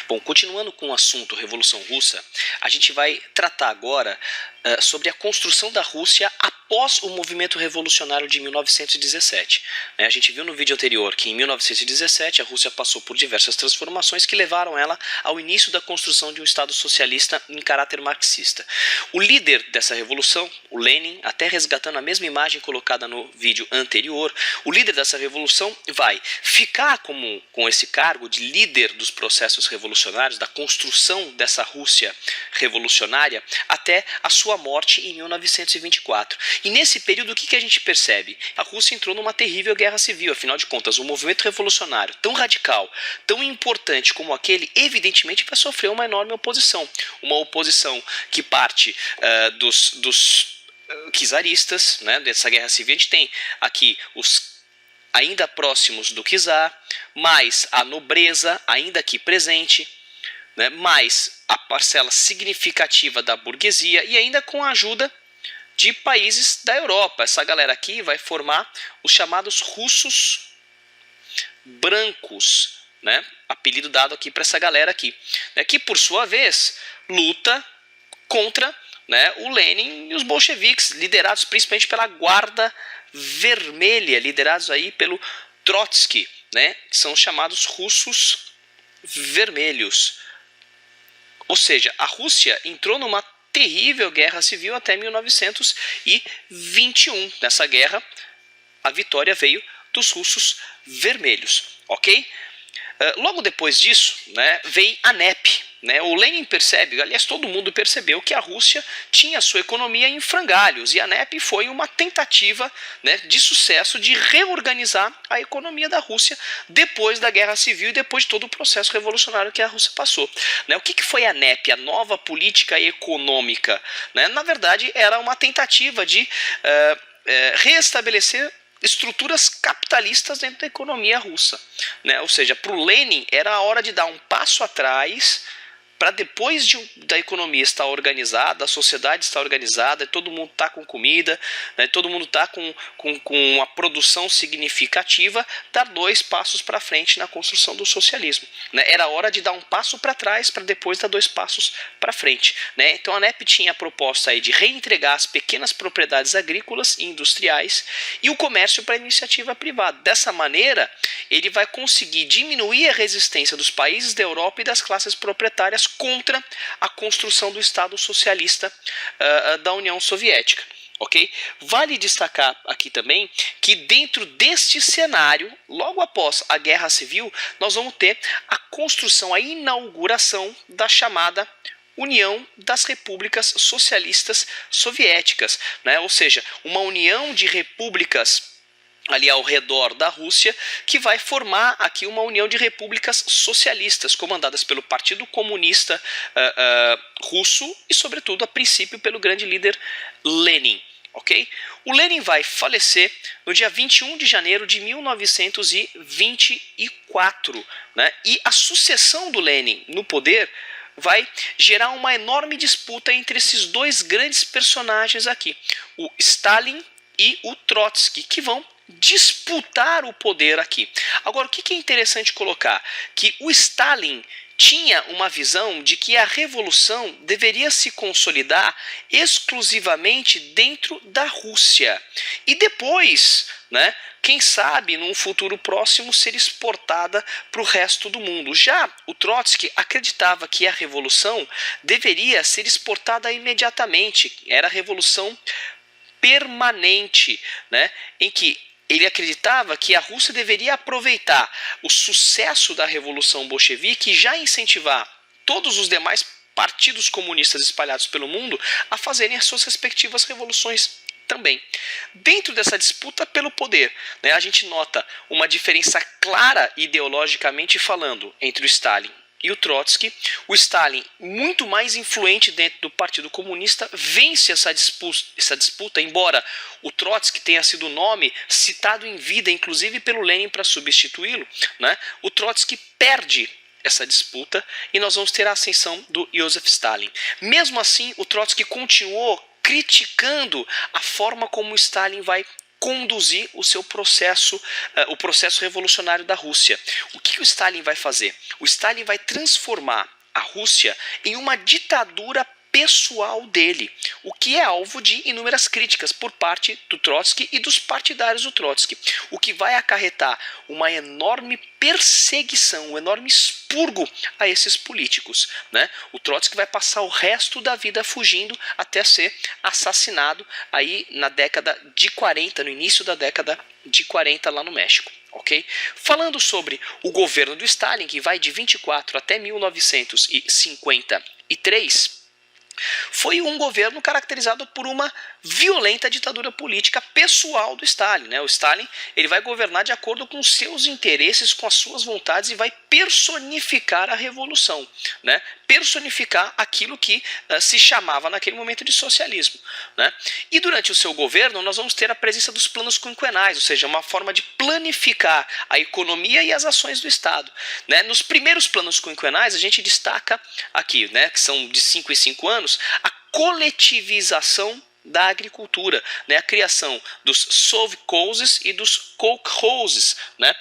Bom, continuando com o assunto Revolução Russa, a gente vai tratar agora sobre a construção da Rússia após o movimento revolucionário de 1917. A gente viu no vídeo anterior que em 1917 a Rússia passou por diversas transformações que levaram ela ao início da construção de um Estado socialista em caráter marxista. O líder dessa revolução, o Lenin, até resgatando a mesma imagem colocada no vídeo anterior, o líder dessa revolução vai ficar com esse cargo de líder dos processos revolucionários, da construção dessa Rússia revolucionária, até a sua morte em 1924. E nesse período, o que a gente percebe? A Rússia entrou numa terrível guerra civil. Afinal de contas, um movimento revolucionário tão radical, tão importante como aquele, evidentemente vai sofrer uma enorme oposição. Uma oposição que parte dos czaristas, né? Dessa guerra civil. A gente tem aqui os ainda próximos do czar, mais a nobreza ainda aqui presente, né, mais a parcela significativa da burguesia e ainda com a ajuda de países da Europa. Essa galera aqui vai formar os chamados russos brancos, né, apelido dado aqui para essa galera aqui, né, que por sua vez luta contra, né, o Lenin e os bolcheviques, liderados principalmente pela Guarda Vermelha, liderados aí pelo Trotsky, né, que são os chamados russos vermelhos. Ou seja, a Rússia entrou numa terrível guerra civil até 1921. Nessa guerra, a vitória veio dos russos vermelhos, ok? Logo depois disso, né, veio a NEP. Né? O Lenin percebe, aliás, todo mundo percebeu que a Rússia tinha sua economia em frangalhos, e a NEP foi uma tentativa, né, de sucesso de reorganizar a economia da Rússia depois da Guerra Civil e depois de todo o processo revolucionário que a Rússia passou. Né? O que foi a NEP, a nova política econômica? Né? Na verdade, era uma tentativa de reestabelecer estruturas capitalistas dentro da economia russa, né? Ou seja, para o Lenin era a hora de dar um passo atrás para depois da economia estar organizada, a sociedade estar organizada, todo mundo está com comida, né, todo mundo está com uma produção significativa, dar dois passos para frente na construção do socialismo. Né? Era hora de dar um passo para trás para depois dar dois passos para frente. Né? Então a NEP tinha a proposta aí de reentregar as pequenas propriedades agrícolas e industriais e o comércio para a iniciativa privada. Dessa maneira, ele vai conseguir diminuir a resistência dos países da Europa e das classes proprietárias contra a construção do Estado socialista da União Soviética. Okay? Vale destacar aqui também que dentro deste cenário, logo após a Guerra Civil, nós vamos ter a construção, a inauguração da chamada União das Repúblicas Socialistas Soviéticas, né? Ou seja, uma união de repúblicas ali ao redor da Rússia, que vai formar aqui uma união de repúblicas socialistas, comandadas pelo Partido Comunista Russo e, sobretudo, a princípio, pelo grande líder Lenin. Okay? O Lenin vai falecer no dia 21 de janeiro de 1924. Né? E a sucessão do Lenin no poder vai gerar uma enorme disputa entre esses dois grandes personagens aqui, o Stalin e o Trotsky, que vão disputar o poder aqui. Agora, o que é interessante colocar? Que o Stalin tinha uma visão de que a revolução deveria se consolidar exclusivamente dentro da Rússia. E depois, né, quem sabe, num futuro próximo, ser exportada para o resto do mundo. Já o Trotsky acreditava que a revolução deveria ser exportada imediatamente. Era a revolução permanente, né, em que ele acreditava que a Rússia deveria aproveitar o sucesso da Revolução Bolchevique e já incentivar todos os demais partidos comunistas espalhados pelo mundo a fazerem as suas respectivas revoluções também. Dentro dessa disputa pelo poder, né, a gente nota uma diferença clara ideologicamente falando entre o Stalin e o Trotsky. O Stalin, muito mais influente dentro do Partido Comunista, vence essa disputa, embora o Trotsky tenha sido o nome citado em vida, inclusive pelo Lenin, para substituí-lo. Né? O Trotsky perde essa disputa e nós vamos ter a ascensão do Joseph Stalin. Mesmo assim, o Trotsky continuou criticando a forma como o Stalin vai conduzir o seu processo, o processo revolucionário da Rússia. O que o Stalin vai fazer? O Stalin vai transformar a Rússia em uma ditadura pessoal dele, o que é alvo de inúmeras críticas por parte do Trotsky e dos partidários do Trotsky, o que vai acarretar uma enorme perseguição, um enorme expurgo a esses políticos, né? O Trotsky vai passar o resto da vida fugindo até ser assassinado aí na década de 40, no início da década de 40 lá no México. Okay? Falando sobre o governo do Stalin, que vai de 24 até 1953, foi um governo caracterizado por uma violenta ditadura política pessoal do Stalin, né? O Stalin ele vai governar de acordo com seus interesses, com as suas vontades e vai personificar a revolução, né? Personificar aquilo que se chamava naquele momento de socialismo, né? E durante o seu governo nós vamos ter a presença dos planos quinquenais, ou seja, uma forma de planificar a economia e as ações do Estado, né? Nos primeiros planos quinquenais a gente destaca aqui, né, que são de 5 em 5 anos, a coletivização da agricultura, né, a criação dos sovkhozes e dos kolkhozes, né,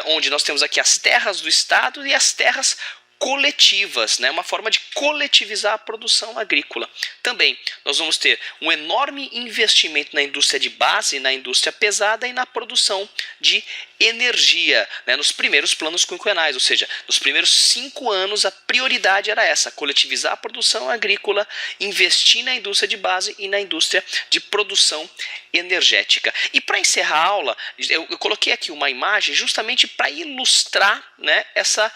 onde nós temos aqui as terras do Estado e as terras coletivas, né, uma forma de coletivizar a produção agrícola. Também nós vamos ter um enorme investimento na indústria de base, na indústria pesada e na produção de energia, né, nos primeiros planos quinquenais, ou seja, nos primeiros 5 anos a prioridade era essa, coletivizar a produção agrícola, investir na indústria de base e na indústria de produção energética. E para encerrar a aula, eu coloquei aqui uma imagem justamente para ilustrar, né, essa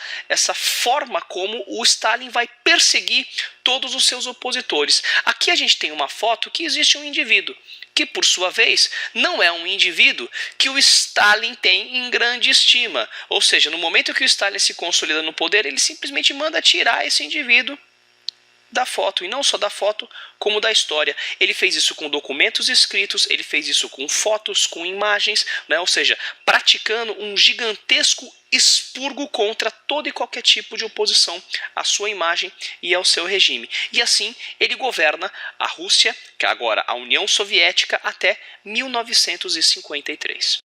forma como o Stalin vai perseguir todos os seus opositores. Aqui a gente tem uma foto que existe um indivíduo, que por sua vez não é um indivíduo que o Stalin tem em grande estima. Ou seja, no momento que o Stalin se consolida no poder, ele simplesmente manda tirar esse indivíduo da foto, e não só da foto, como da história. Ele fez isso com documentos escritos, ele fez isso com fotos, com imagens, né? Ou seja, praticando um gigantesco expurgo contra todo e qualquer tipo de oposição à sua imagem e ao seu regime. E assim ele governa a Rússia, que é agora a União Soviética, até 1953.